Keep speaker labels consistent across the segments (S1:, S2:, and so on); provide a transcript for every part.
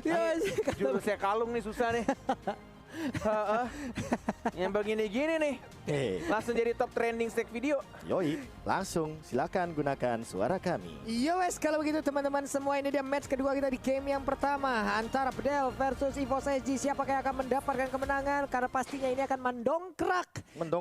S1: Ya,
S2: Jurusnya kalung nih susah nih. Yang begini gini nih. Langsung jadi top trending stack video.
S3: Yoi, langsung silakan gunakan suara kami.
S1: Yo wes, kalau begitu teman-teman semua, ini dia match kedua kita di game yang pertama antara Bedel versus EVOS SG. Siapakah yang akan mendapatkan kemenangan? Karena pastinya ini akan mendongkrak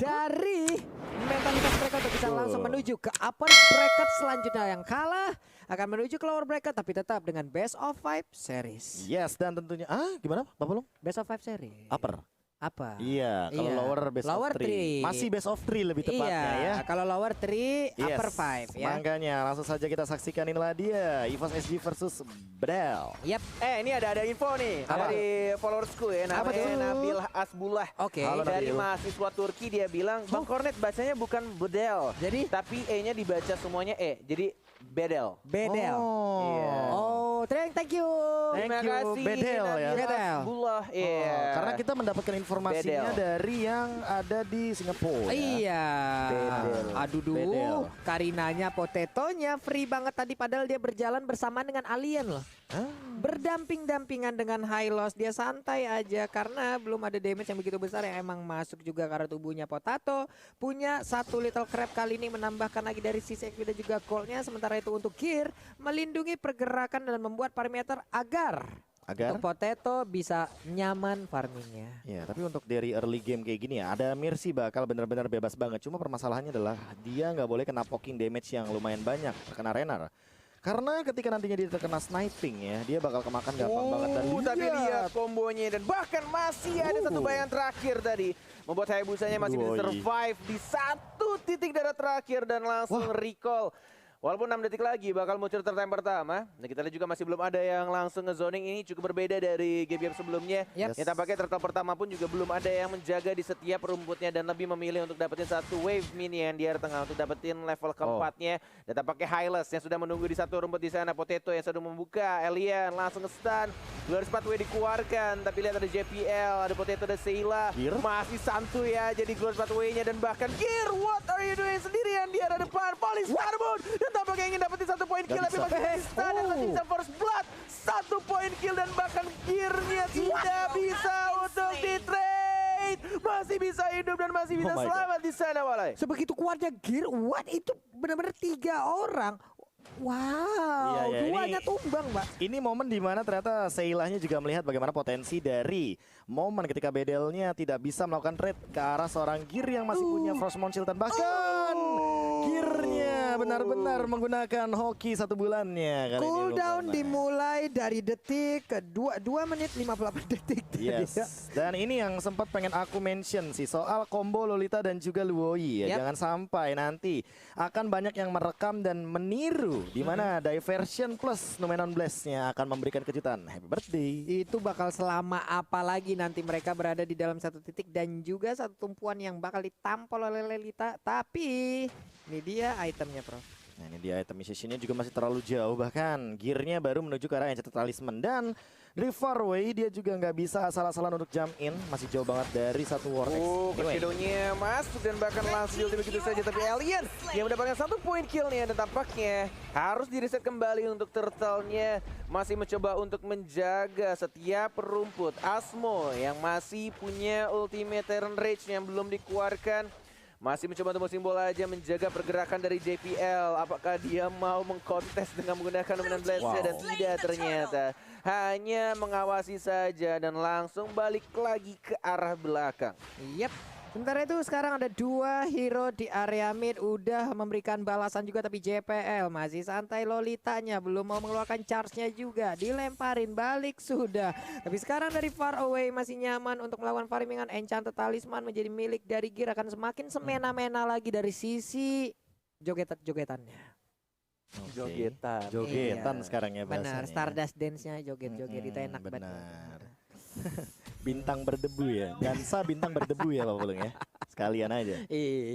S1: dari mentalitas mereka untuk bisa langsung menuju ke upper bracket selanjutnya. Yang kalah akan menuju ke lower bracket tapi tetap dengan best of 5 series.
S3: Yes, dan tentunya gimana Pak Pulung?
S1: Best of 5 series.
S3: Upper.
S1: Apa?
S3: Iya, kalau lower best
S1: lower
S3: of 3. Masih best of 3 lebih tepatnya ya.
S1: Kalau lower 3, upper 5 ya.
S3: Makanya langsung saja kita saksikan, inilah dia EVOS SG versus Bedel.
S1: Yap.
S2: Ini ada info nih dari followersku ya, namanya Nabil Asbullah.
S1: Oke.
S2: Dari mahasiswa Turki, dia bilang, Bang Kornet bacanya bukan Bedel,
S1: Jadi?
S2: tapi E-nya dibaca semuanya E, jadi Bedel.
S1: Bedel.
S2: Iya.
S1: Oh, thank you.
S2: Terima kasih
S3: Bedel ya.
S2: Nabil
S1: Bedel.
S2: Asbullah. Iya.
S3: Karena kita mendapatkan informasinya
S2: Bedel.
S3: dari yang ada di Singapura.
S1: Iya.
S2: Bedel.
S1: Aduh
S3: Bedel.
S1: Karinanya, Potetonya free banget tadi padahal dia berjalan bersamaan dengan alien loh. Berdamping-dampingan dengan Hylos, dia santai aja karena belum ada damage yang begitu besar yang emang masuk juga karena tubuhnya Potato. Punya satu little crab kali ini menambahkan lagi dari sisi XP dan juga goldnya. Sementara itu untuk gear melindungi pergerakan dan membuat parameter agar untuk Potato bisa nyaman farmingnya.
S3: Ya, tapi untuk dari early game kayak gini ya, ada Mercy bakal benar-benar bebas banget. Cuma permasalahannya adalah dia nggak boleh kena poking damage yang lumayan banyak, terkena Renar. Karena ketika nantinya dia terkena sniping ya, dia bakal kemakan gampang banget. Dan
S2: Tapi lihat kombonya dan bahkan masih ada satu bayangan terakhir tadi. Membuat Hayabusanya masih bisa survive di satu titik darah terakhir dan langsung recall. Walaupun 6 detik lagi bakal muncul time pertama. Nah, kita lihat juga masih belum ada yang langsung nge-zoning. Ini cukup berbeda dari game-game sebelumnya.
S1: Yes.
S2: Yang tampaknya turtle pertama pun juga belum ada yang menjaga di setiap rumputnya dan lebih memilih untuk dapetin satu wave minion di area tengah untuk dapetin level keempatnya. Dan tampaknya Hylos yang sudah menunggu di satu rumput di sana. Potato yang sudah membuka. Alien langsung nge-stun. 204W dikeluarkan. Tapi lihat ada JPL, ada Potato, ada Sheila. Masih santuy ya jadi 204W-nya dan bahkan Gear, what are you doing sendirian di arah depan? Police Carbon. Tampaknya ingin dapetin 1 poin kill tapi masih stun dan masih bisa first blood. 1 poin kill dan bahkan gearnya tidak bisa untuk di trade. Masih bisa hidup dan masih bisa selamat di sana Walai.
S1: Sebegitu kuatnya gear, what itu benar-benar 3 orang. Wow, duanya tumbang, Mbak.
S3: Ini momen dimana ternyata Seilahnya juga melihat bagaimana potensi dari momen ketika Bedelnya tidak bisa melakukan trade ke arah seorang Gear yang masih punya Frostmourne Shield dan bahkan Gearnya benar-benar menggunakan hoki 1 bulannya.
S1: Cooldown dimulai dari detik ke 2 menit 58 detik.
S3: Yes. Dan ini yang sempat pengen aku mention sih soal combo Lolita dan juga Luoi ya. Jangan sampai nanti akan banyak yang merekam dan meniru di mana Diversion plus Numenon Blast-nya akan memberikan kejutan. Happy birthday.
S1: Itu bakal selama apa lagi nanti mereka berada di dalam satu titik dan juga satu tumpuan yang bakal ditampol oleh Lolita. Tapi ini dia itemnya, Prof.
S3: Nah, ini dia item musiciannya juga masih terlalu jauh, bahkan gearnya baru menuju ke arah Enchanted Talisman. Dan dari far away dia juga nggak bisa asal-asalan untuk jump in, masih jauh banget dari satu Vortex.
S2: Crescendonya masuk dan bahkan langsung ulti begitu saja, tapi Alien yang mendapatkan 1 poin killnya dan tampaknya harus di reset kembali untuk turtle-nya. Masih mencoba untuk menjaga setiap rumput. Asmo yang masih punya ultimate Terran Rage yang belum dikeluarkan. Masih mencoba untuk simbol aja menjaga pergerakan dari JPL. Apakah dia mau mengkontes dengan menggunakan Dominant Blast-nya dan tidak ternyata. Hanya mengawasi saja dan langsung balik lagi ke arah belakang.
S1: Yap. Sementara itu sekarang ada 2 hero di area mid udah memberikan balasan juga tapi JPL masih santai. Lolitanya belum mau mengeluarkan charge-nya juga, dilemparin balik sudah. Tapi sekarang dari far away masih nyaman untuk melawan farmingan. Enchanted Talisman menjadi milik dari Gear, akan semakin semena-mena lagi dari sisi jogetannya.
S3: Jogetan sekarang ya bahasanya.
S1: Benar, Stardust Dance-nya joget-joget itu enak banget.
S3: Bintang berdebu ya, dansa bintang berdebu ya Pak Pulung ya, sekalian aja.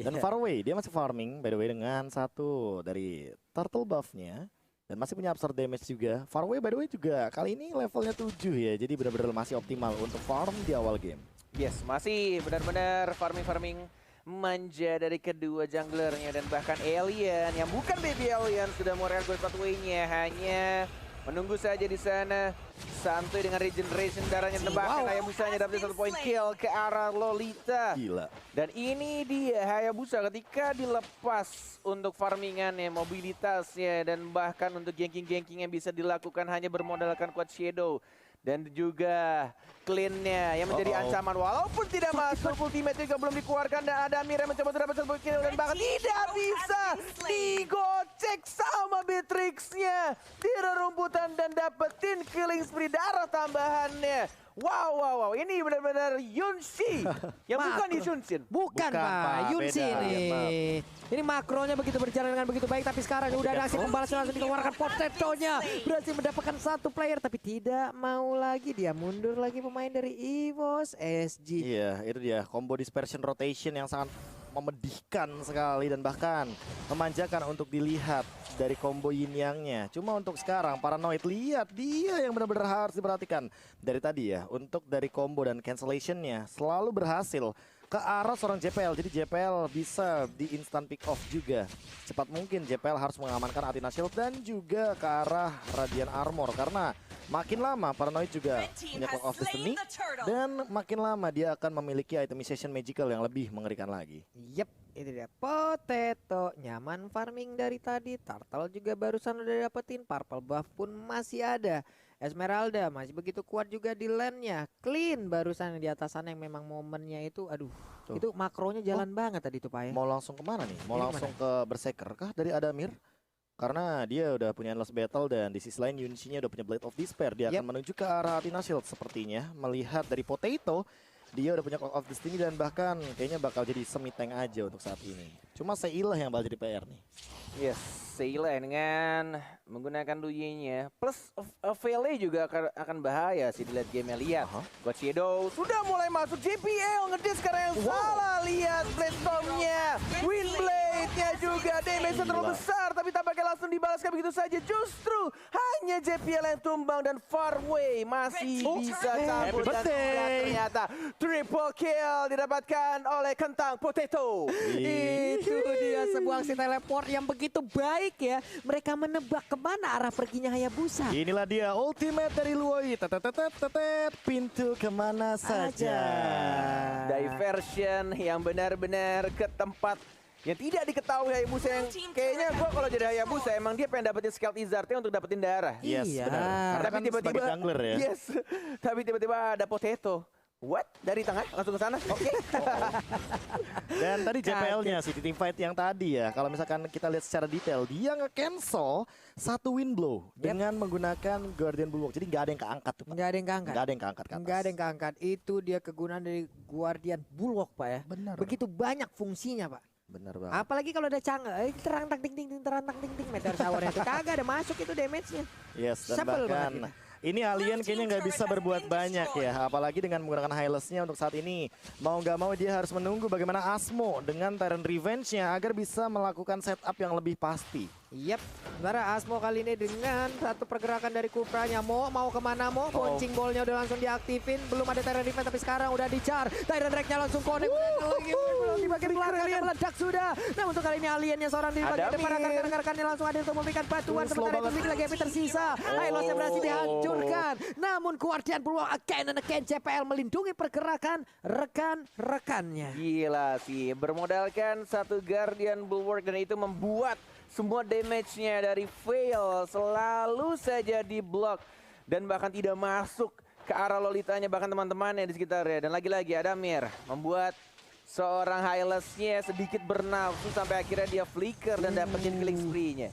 S3: Dan far away dia masih farming by the way dengan satu dari turtle buff-nya dan masih punya absorb damage juga. Far away by the way juga kali ini levelnya 7 ya, jadi benar-benar masih optimal untuk farm di awal game.
S2: Yes, masih benar-benar farming manja dari kedua junglernya dan bahkan Alien yang bukan baby Alien sudah mau real pathway-nya, hanya menunggu saja di sana. Santuy dengan regeneration darahnya tembakkan Hayabusanya dapat 1 poin kill ke arah Lolita.
S3: Gila.
S2: Dan ini dia Hayabusa ketika dilepas untuk farmingannya, mobilitasnya, dan bahkan untuk ganking-ganking yang bisa dilakukan hanya bermodalkan Quad Shadow. Dan juga clean-nya yang menjadi ancaman walaupun tidak masuk, ultimate juga belum dikeluarkan dan ada Amir yang mencoba untuk dapat 1 kill dan bahkan tidak bisa digocek sama Beatrix-nya di rerumputan dan dapetin killing spree darah tambahannya. Wow, ini benar-benar Yunshi yang bukan Yunsin.
S1: Bukan Pak, Yunshi ini. Ini makronya begitu berjalan dengan begitu baik, tapi sekarang udah ada aksi pembalasan langsung dikeluarkan Potetonya. Berhasil mendapatkan 1 player, tapi tidak mau lagi, dia mundur lagi pemain dari EVOS SG.
S3: Iya, itu dia combo dispersion rotation yang sangat memedihkan sekali dan bahkan memanjakan untuk dilihat dari combo yin yang-nya. Cuma untuk sekarang Paranoid, lihat dia yang benar-benar harus diperhatikan dari tadi ya. Untuk dari combo dan cancellation-nya selalu berhasil ke arah seorang JPL. Jadi JPL bisa di instant pick off juga. Cepat mungkin JPL harus mengamankan Athena Shield dan juga ke arah Radiant Armor. Karena makin lama Paranoid juga punya Clock of Destiny. Dan makin lama dia akan memiliki itemization magical yang lebih mengerikan lagi.
S1: Yep, itu dia Potato. Nyaman farming dari tadi. Turtle juga barusan udah dapetin. Purple buff pun masih ada. Esmeralda masih begitu kuat juga di lane-nya. Clean barusan di atas sana yang memang momennya itu aduh.
S3: Tuh.
S1: Itu makronya jalan banget tadi tuh Pak ya.
S3: Mau langsung kemana nih? Mau
S1: Ini
S3: langsung ke Berserker kah dari Adamir? Karena dia udah punya Endless Battle dan di sisi lain Yunshi-nya udah punya Blade of Despair. Dia akan menuju ke arah Athena Shield sepertinya. Melihat dari Potato, dia udah punya Clock of Destiny dan bahkan kayaknya bakal jadi semi tank aja untuk saat ini. Cuma Seilah yang bakal jadi PR nih.
S2: Yes, Seilah dengan menggunakan Luyi-nya. Plus Vele juga akan bahaya sih di late game-nya. Lihat, God Shadow sudah mulai masuk. JPL ngedis sekarang yang salah. Lihat Blade Storm-nya, Windblade-nya juga. Damage terlalu besar tapi tampaknya langsung dibalaskan begitu saja. Justru hanya JPL yang tumbang dan Farway masih bisa cabut. Dan ternyata triple kill didapatkan oleh Kentang Potato.
S1: Itu dia sebuah aksi teleport yang begitu baik ya. Mereka menebak kemana arah perginya Hayabusa.
S3: Inilah dia ultimate dari Luoi. Tetet, pintu kemana saja.
S2: Diversion yang benar-benar ke tempat yang tidak diketahui Hayabusa, yang kayaknya gua kalau jadi Hayabusa emang dia pengen dapetin Scald Izartnya untuk dapetin darah.
S3: Yes,
S1: Iya.
S3: benar. Karena
S2: Tapi
S3: kan
S2: tiba-tiba
S3: sebagai jungler ya.
S2: Yes. Tapi tiba-tiba ada Potato. What? Dari tengah langsung ke sana? Oke.
S3: Dan tadi JPL-nya sih di team fight yang tadi ya. Kalau misalkan kita lihat secara detail, dia nge-cancel 1 wind blow dengan menggunakan Guardian Bulwark. Jadi nggak ada yang keangkat tuh, Pak.
S1: Nggak ada yang keangkat.
S3: Nggak ada yang keangkat ke atas.
S1: Nggak ada yang keangkat. Itu dia kegunaan dari Guardian Bulwark Pak ya.
S3: Benar.
S1: Begitu banyak fungsinya Pak.
S3: Benar banget.
S1: Apalagi kalau ada terang ting ting meteor shower-nya itu kagak ada masuk itu damage-nya.
S3: Yes, dan
S1: Sebel
S3: bahkan
S1: banget
S3: ini alien kayaknya nggak bisa berbuat banyak ya. Apalagi dengan menggunakan Hylas-nya untuk saat ini. Mau nggak mau dia harus menunggu bagaimana Asmo dengan Tyrant Revenge-nya agar bisa melakukan setup yang lebih pasti.
S1: Yep, sebenarnya Asmo kali ini dengan satu pergerakan dari Kupranya. Mau kemana Mo? Bouncing ball-nya udah langsung diaktifin. Belum ada Tyrant Defense tapi sekarang udah dicar. Tyrant Drag-nya langsung connect. Belum di bagian belakang meledak sudah. Nah untuk kali ini aliennya seorang di bagian depan rekan-rekannya langsung ada untuk memberikan bantuan. Sementara itu sedikit lagi Epi tersisa. Hylos yang berhasil dihancurkan. Namun Guardian Bulwark again and again JPL melindungi pergerakan rekan-rekannya.
S2: Gila sih, bermodalkan 1 Guardian Bulwark dan itu membuat semua damage-nya dari Veil selalu saja diblok dan bahkan tidak masuk ke arah Lolitanya, bahkan teman-temannya di sekitarnya. Dan lagi-lagi Adamir membuat seorang Hylas-nya sedikit bernafsu sampai akhirnya dia flicker dan dapetin killing spree-nya.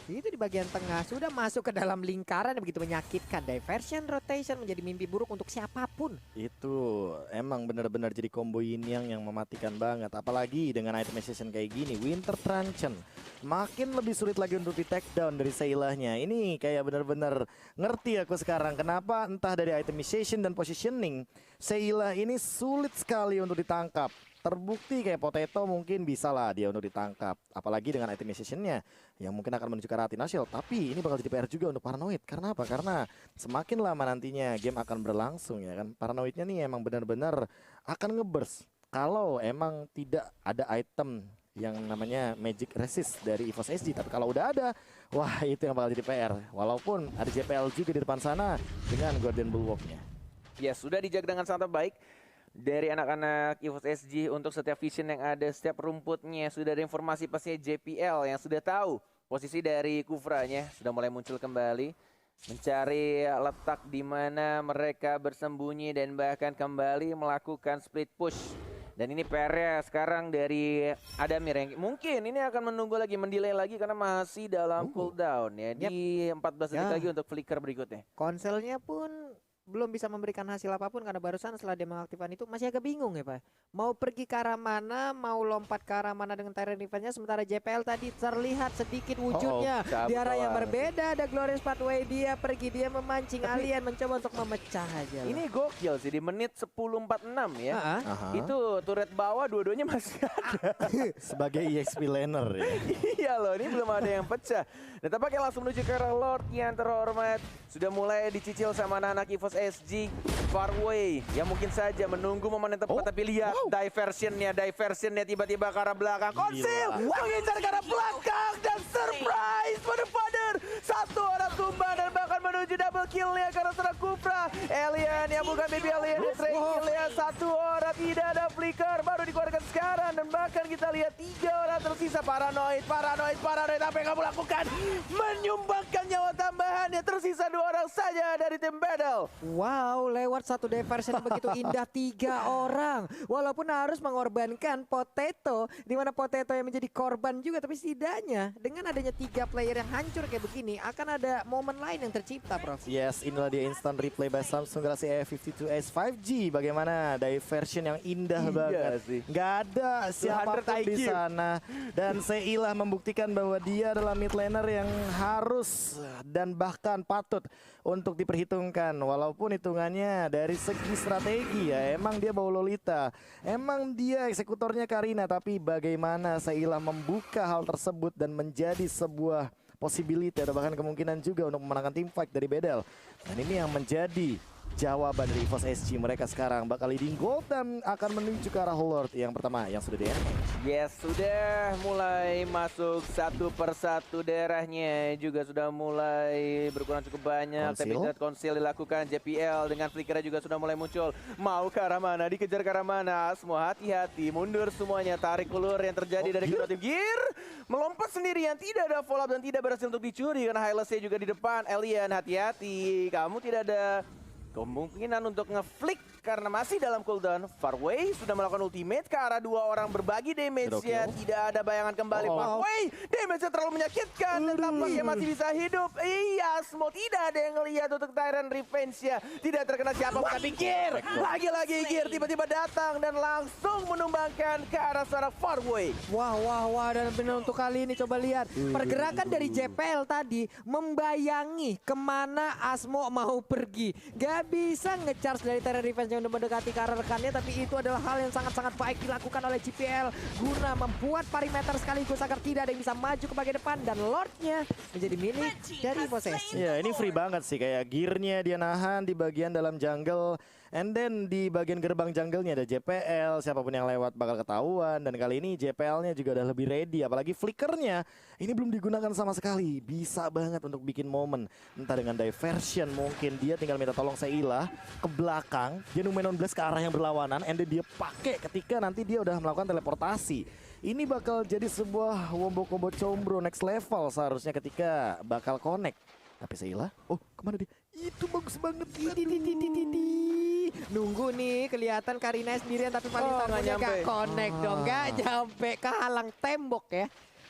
S1: Itu di bagian tengah sudah masuk ke dalam lingkaran yang begitu menyakitkan. Diversion rotation menjadi mimpi buruk untuk siapapun.
S3: Itu emang benar-benar jadi combo yin yang mematikan banget. Apalagi dengan itemization kayak gini, Winter Truncheon makin lebih sulit lagi untuk di take down dari Seilahnya. Ini kayak benar-benar ngerti aku sekarang kenapa entah dari itemization dan positioning Seilah ini sulit sekali untuk ditangkap. Terbukti kayak Potato mungkin bisa lah dia untuk ditangkap. Apalagi dengan itemization-nya yang mungkin akan menuju ke arah Athena Shield. Tapi ini bakal jadi PR juga untuk Paranoid. Karena apa? Karena semakin lama nantinya game akan berlangsung ya kan. Paranoidnya nih emang benar-benar akan ngeburst. Kalau emang tidak ada item yang namanya Magic Resist dari EVOS SG. Tapi kalau udah ada, Wah, itu yang bakal jadi PR. Walaupun ada JPL juga di depan sana dengan Guardian Bulwark-nya.
S2: Ya, sudah dijaga dengan sangat baik dari anak-anak EVOS SG untuk setiap vision yang ada, setiap rumputnya. Sudah ada informasi pastinya JPL yang sudah tahu posisi dari Kufranya. Sudah mulai muncul kembali, mencari letak di mana mereka bersembunyi dan bahkan kembali melakukan split push. Dan ini PR-nya sekarang dari Adamir yang mungkin ini akan menunggu lagi, mendelay lagi karena masih dalam cooldown ya. Di 14 detik lagi untuk flicker berikutnya.
S1: Konselnya pun belum bisa memberikan hasil apapun karena barusan setelah dia mengaktifkan itu masih agak bingung ya Pak. Mau pergi ke arah mana, mau lompat ke arah mana dengan Tyrant Revenge-nya, sementara JPL tadi terlihat sedikit wujudnya di arah yang berbeda. Ada Glorious Pathway, dia pergi, dia memancing alien, mencoba untuk memecah aja.
S2: Ini gokil sih di menit 10.46 ya. Itu turret bawah dua-duanya masih ada.
S3: Sebagai EXP laner ya.
S2: Iya loh, ini belum ada yang pecah. Dan tampaknya langsung menuju ke arah Lord yang terhormat. Sudah mulai dicicil sama anak-anak EVOS SG. Farway yang mungkin saja menunggu momen yang tepat, tapi lihat diversionnya tiba-tiba ke arah belakang. Konsil mengincar ke arah belakang dan surprise father. Satu orang tumbang dan bahkan menuju double killnya ke arah seorang Kufra. Alien yang bukan baby alien, killnya satu orang, tidak ada flicker, baru dikeluarkan sekarang dan bahkan kita lihat 3 orang tersisa. Paranoid, apa yang kamu lakukan? Menyumbangkan nyawa tambahannya, tersisa 2 orang saja dari tim battle.
S1: Wow, lewat satu diversion begitu indah 3 orang. Walaupun harus mengorbankan Potato, di mana Potato yang menjadi korban juga, tapi setidaknya dengan adanya 3 player yang hancur kayak begini akan ada momen lain yang tercipta, Prof.
S3: Yes, inilah dia instant replay by Samsung Galaxy A52s 5G. Bagaimana diversion yang indah banget. Nggak ada siapapun di sana. Dan Seilah membuktikan bahwa dia adalah mid laner yang harus dan bahkan patut untuk diperhitungkan. Walaupun hitungannya dari segi strategi ya, emang dia bawa Lolita, emang dia eksekutornya Karina, tapi bagaimana Seilah membuka hal tersebut dan menjadi sebuah possibility atau bahkan kemungkinan juga untuk memenangkan tim fight dari Bedel. Dan ini yang menjadi jawaban dari EVOS SG. Mereka sekarang bakal leading gold dan akan menuju ke arah Lord yang pertama yang sudah di-engage.
S2: Yes, sudah mulai masuk satu persatu daerahnya, juga sudah mulai berkurang cukup banyak. Tapi lihat konsil dilakukan JPL dengan flickernya juga sudah mulai muncul. Mau ke arah mana, dikejar ke arah mana, semua hati-hati, mundur semuanya. Tarik ulur yang terjadi dari kedua tim. Gear melompat sendirian, tidak ada follow up dan tidak berhasil untuk dicuri karena Hylasnya juga di depan. Alien, hati-hati, kamu tidak ada kemungkinan untuk ngeflick karena masih dalam cooldown. Farway sudah melakukan ultimate ke arah 2 orang, berbagi damage-nya. Tidak ada bayangan kembali. Farway, damage-nya terlalu menyakitkan dan tampaknya masih bisa hidup. Iya, semua tidak ada yang ngelihat untuk Tyrant Revenge-nya. Tidak terkena siapa, bukan pikir. Lagi-lagi Gear tiba-tiba datang dan langsung menumbangkan ke arah seorang Farway.
S1: Wah, dan benar untuk kali ini coba lihat. Pergerakan dari JPL tadi membayangi kemana Asmo mau pergi. Gak bisa nge-charge dari Tyrant Revenge yang udah mendekati ke arah rekannya, tapi itu adalah hal yang sangat-sangat baik dilakukan oleh JPL guna membuat perimeter sekaligus agar tidak ada yang bisa maju ke bagian depan dan Lordnya menjadi milik dari posesi.
S3: Ya, ini free banget sih, kayak gearnya dia nahan di bagian dalam jungle. And then di bagian gerbang jungle-nya ada JPL, siapapun yang lewat bakal ketahuan. Dan kali ini JPL-nya juga udah lebih ready, apalagi flickernya ini belum digunakan sama sekali. Bisa banget untuk bikin momen, entah dengan diversion, mungkin dia tinggal minta tolong Seilah ke belakang, dia Numenon Blast ke arah yang berlawanan, and then dia pakai ketika nanti dia udah melakukan teleportasi. Ini bakal jadi sebuah wombo combo combro next level seharusnya ketika bakal connect. Tapi Seilah, kemana dia? Itu bagus banget.
S1: Nunggu nih, kelihatan Karina sendirian tapi paling taruhnya gak connect dong, gak nyampe, kehalang tembok ya.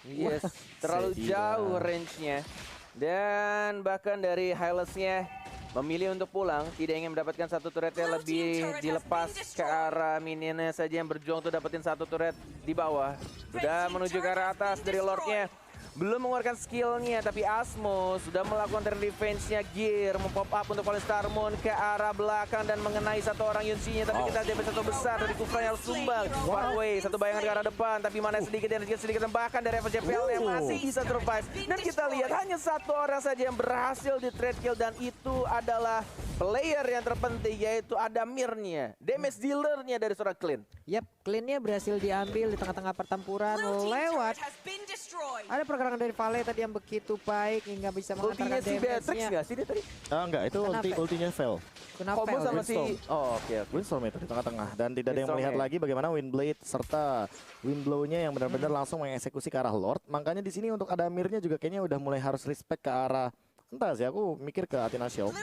S2: Yes, terlalu jauh range-nya. Dan bahkan dari Hylasnya memilih untuk pulang, tidak ingin mendapatkan satu turretnya, lebih dilepas ke arah minionnya saja yang berjuang untuk dapetin satu turret di bawah. Sudah menuju ke arah atas dari Lordnya. Belum mengeluarkan skillnya, tapi Asmo sudah melakukan turn defense-nya. Gear mempop up untuk Fallen Star Moon ke arah belakang dan mengenai satu orang Yunsi-nya. Tapi kita damage satu besar dari Kufra yang sumbang. Farway, satu bayangan ke arah depan, tapi mana sedikit dan sedikit tembakan dari FJPL yang masih bisa survive. Dan kita lihat hanya satu orang saja yang berhasil di trade kill dan itu adalah player yang terpenting yaitu Adamirnya, damage dealernya dari seorang Clean.
S1: Yap, cleannya berhasil diambil di tengah-tengah pertempuran lewat. Ada pergerakan dari Vale tadi yang begitu baik hingga bisa
S2: Ultinya
S1: mengantarkan
S2: si Beatrix
S1: damage-nya.
S2: nggak sih dia tadi?
S3: Enggak, itu
S1: Kenapa?
S3: ultinya fail.
S1: Kenapa?
S2: Combo sama si...
S3: Windstorm.
S2: Oh, oke.
S3: Windstorm itu di tengah-tengah dan tidak ada yang
S2: Windstorm,
S3: melihat
S2: ya.
S3: lagi bagaimana Windblade serta Windblow-nya yang benar-benar langsung mengeksekusi ke arah Lord. Makanya di sini untuk Adamirnya juga kayaknya udah mulai harus respect ke arah, entah sih, aku mikir ke Athena Shield.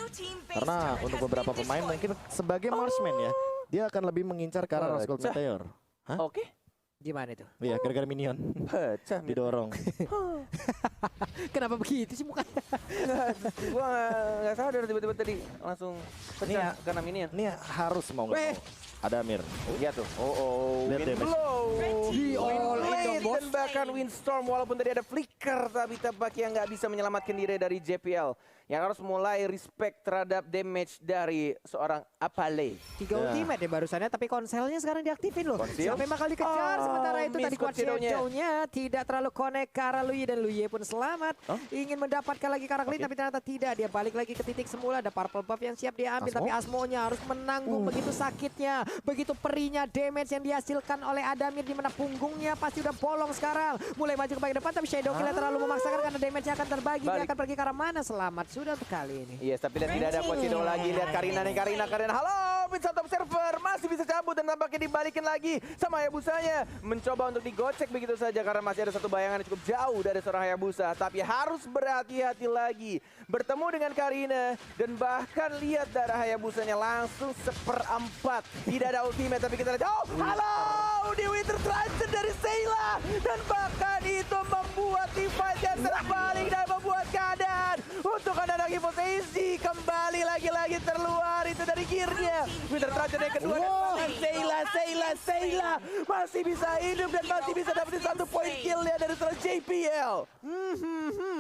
S3: Karena untuk beberapa pemain mungkin sebagai marksman ya, dia akan lebih mengincar ke arah Rose Gold
S2: Pecah.
S3: Meteor. Hah?
S2: Oke.
S1: Gimana itu?
S3: Iya, gara-gara minion
S2: Pecah.
S3: didorong.
S1: Kenapa begitu sih mukanya?
S2: Gua nggak sadar tiba-tiba tadi langsung pecah
S3: Nih,
S2: karena minion.
S3: Ini harus mau nggak
S1: Weh.
S3: mau. Adamir.
S2: Iya tuh. Oh,
S3: Lihat damage.
S2: Windblow.
S1: Di all in dong, bos.
S2: Dan bahkan Windstorm walaupun tadi ada flicker tapi tampaknya nggak bisa menyelamatkan diri dari JPL. Yang harus mulai respect terhadap damage dari seorang Apale.
S1: 3 ultimate ya barusannya, tapi konselnya sekarang diaktifin loh.
S2: Konsil?
S1: Sampai bakal dikejar, sementara itu
S2: miss
S1: tadi kuat
S2: Concedo-nya.
S1: Shadow-nya tidak terlalu connect ke arah Luye, dan Luye pun selamat.
S2: Oh.
S1: Ingin mendapatkan lagi karakter
S2: Oke.
S1: tapi ternyata tidak. Dia balik lagi ke titik semula, ada purple buff yang siap dia ambil,
S3: Asmo?
S1: tapi Asmo-nya harus menanggung begitu sakitnya, begitu perihnya damage yang dihasilkan oleh Adamir, di mana punggungnya pasti udah bolong sekarang. Mulai maju ke bagian depan, tapi Shadow Killer terlalu memaksakan karena damage-nya akan terbagi. Dia
S2: Balik.
S1: akan pergi ke arah mana? Selamat sudah untuk kali ini.
S2: Yes, tapi lihat tidak ada Pochido lagi. Lihat Karina nih, Karina. Halo, Vincent Observer masih bisa cabut dan tampaknya dibalikin lagi sama Hayabusanya. Mencoba untuk digocek begitu saja karena masih ada satu bayangan yang cukup jauh dari seorang Hayabusa. Tapi harus berhati-hati lagi. Bertemu dengan Karina dan bahkan lihat darah Hayabusanya langsung 1/4. Tidak ada ultimate tapi kita lihat. Oh, halo! Di Winter Transit dari Sayla. Dan bahkan itu membuat divide yang terbalik dan membuat keadaan untuk anak-anak Hipotesi kembali lagi-lagi terluar itu dari gearnya. Winter Transit yang kedua dan bahkan Sayla masih bisa hidup dan masih bisa dapetin 1 poin kill-nya dari seorang JPL.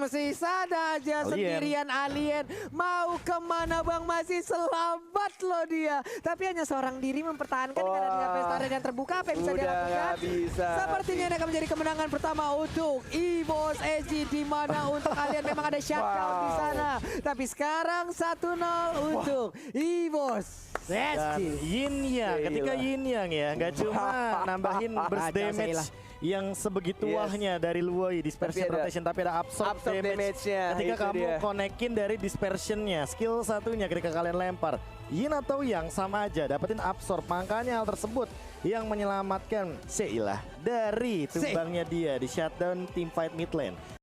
S1: Masih ada aja sendirian alien. Mau kemana bang? Masih selamat loh dia. Tapi hanya seorang diri mempertahankan karena dengan pesta yang terbuka. Apa yang bisa dia
S2: Udah
S1: lakukan?
S2: nggak bisa.
S1: Sepertinya ini akan menjadi kemenangan pertama untuk EVOS SG, di mana untuk alien memang ada shutdown di sana. Tapi sekarang 1-0 untuk EVOS
S3: Dan
S1: SG.
S3: Yin Yang, ketika
S2: Gila.
S3: Yin Yang ya, nggak cuma nambahin burst
S1: Jangan
S3: damage
S1: Sayla.
S3: yang sebegitu
S2: Yes.
S3: wahnya dari Luoi dispersion
S2: Tapi ada
S3: rotation, tapi ada absorb damage
S2: damage-nya.
S3: ketika
S2: Itu
S3: kamu
S2: dia.
S3: konekin dari dispersionnya. Skill satunya ketika kalian lempar Yin atau Yang sama aja dapetin absorb. Makanya hal tersebut yang menyelamatkan Seilah dari tumbangnya dia di shutdown teamfight mid lane.